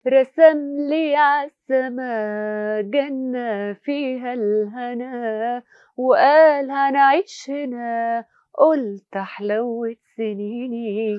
رسم لي عالسما جنة فيها الهنا وقال هنعيش هنا، قلت حلوت سنيني.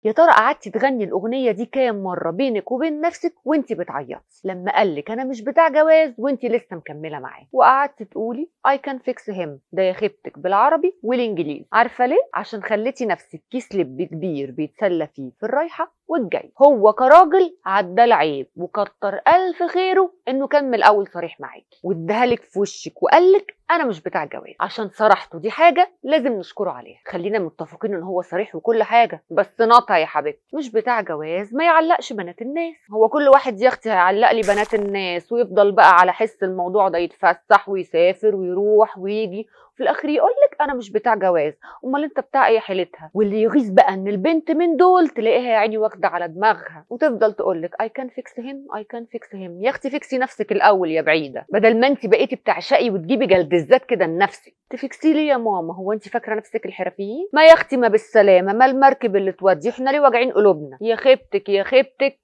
يا ترى قعدتي تغني الأغنية دي كام مرة بينك وبين نفسك وانتي بتعيطي لما قالك أنا مش بتاع جواز وانتي لسه مكملة معاه؟ وقعدتي تقولي I can fix him، ده يا خيبتك بالعربي والإنجليزي. عارفة ليه؟ عشان خليتي نفسك كيس لب كبير بيتسلى فيه في الرايحة والجاي. هو كراجل عدى العيب وكتر ألف خيره إنه كان من الأول صريح معاكي وادهالك في وشك وقالك أنا مش بتاع جواز. عشان صراحته دي حاجة لازم نشكره عليها. خلينا متفقين إن هو صريح وكل حاجة، بس نقطع يا حبيبتي، مش بتاع جواز ما يعلقش بنات الناس. هو كل واحد يا اختي هيعلق لي بنات الناس ويفضل بقى على حس الموضوع ده يتفسح ويسافر ويروح ويجي في الاخر يقولك انا مش بتاع جواز؟ امال انت بتاع ايه حيلتها؟ واللي يغيظ بقى ان البنت من دول تلاقيها يا عيني واخده على دماغها وتفضل تقولك I can fix him I can fix him. يا اختي فيكسي نفسك الاول يا بعيده، بدل ما انت بقيتي بتعشقي وتجيبي جلد الذات كده لنفسك. تفكسي لي يا ماما؟ هو انت فاكره نفسك الحرفيين؟ ما يا اختي ما بالسلامه، ما المركب اللي تودي، احنا ليه واجعين قلوبنا؟ يا خيبتك يا خيبتك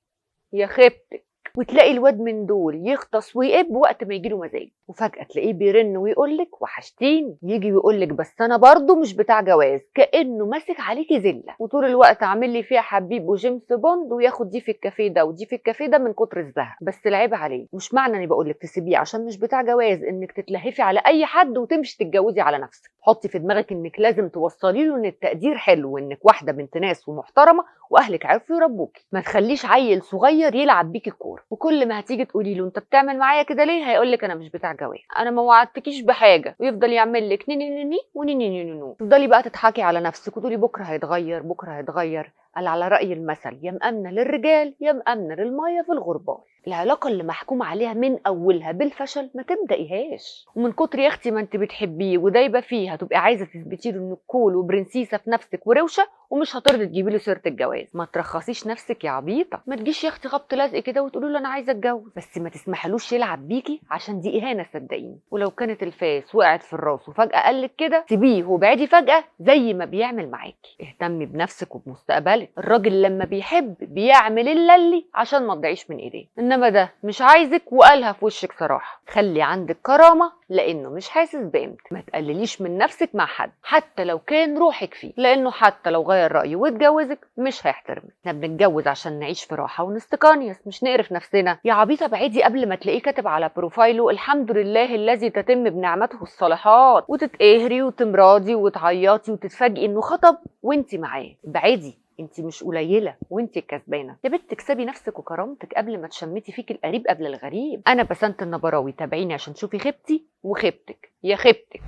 يا خيبتك. وتلاقي الواد من دول يغطس ويقب وقت ما يجيله مزاج، وفجأة تلاقيه بيرن ويقولك وحشتيني، يجي ويقولك بس انا برضه مش بتاع جواز، كأنه ماسك عليكي زلة وطول الوقت عامل لي فيها حبيب وجيمس بوند وياخد دي في الكافيه ده ودي في الكافيه ده من كتر الزهق. بس العيب عليه، مش معنى اني بقولك تسيبيه عشان مش بتاع جواز انك تتلهفي على اي حد وتمشي تتجوزي على نفسك. حطي في دماغك انك لازم توصلي له ان التقدير حلو وانك واحده بنت ناس ومحترمه واهلك عرفوا يربوكي. ما تخليش عيل صغير يلعب بيكي الكوره، وكل ما هتيجي تقولي له انت بتعمل معايا كده ليه هيقولك انا مش بتاع جواز، انا ما وعدتكيش بحاجه، ويفضل يعمل لك ني ني ني وني ني ني نو. تفضلي بقى تضحكي على نفسك وتقولي بكره هيتغير بكره هيتغير. قال على رأي المثل يا مأمنة للرجال يا مأمنة للمية في الغربال. العلاقة اللي محكوم عليها من أولها بالفشل ما تبدأيهاش. ومن كتر يا أختي ما أنت بتحبيه ودايبة فيه هتبقي عايزة تثبتي له إنك كول وبرنسيسة في نفسك وروشة ومش هترضي تجيبي له سيرة الجواز. ما ترخصيش نفسك يا عبيطة، ما تجيش يا أختي خبط لزق كده وتقولي له أنا عايزة أتجوز، بس ما تسمحلوش يلعب بيكي عشان دي إهانة صدقيني. ولو كانت الفاس وقعت في الراس وفجأة قالك كده سيبيه وابعدي فجأة زي ما بيعمل معاكي. اهتمي بنفسك وبمستقبلك. الراجل لما بيحب بيعمل اللي عشان ما تضيعيش من ايديه، انما ده مش عايزك وقالها في وشك صراحه. خلي عندك كرامه لانه مش حاسس بقيمتك. ما تقلليش من نفسك مع حد حتى لو كان روحك فيه، لانه حتى لو غير رايه واتجوزك مش هيحترمك. احنا بنتجوز عشان نعيش في راحه ونستقانيس، مش نقرف نفسنا. يا عبيطه بعيدي قبل ما تلاقيه كاتب على بروفايله الحمد لله الذي تتم بنعمته الصالحات وتتقهري وتمراضي وتعيطي وتتفاجئي انه خطب وانتي معاه. بعيدي، انتي مش قليله وانتي الكسبانه يا بنت. تكسبي نفسك وكرامتك قبل ما تشمتي فيك القريب قبل الغريب. انا بسنت النبراوي، تابعيني عشان تشوفي خيبتي وخيبتك يا خيبتك.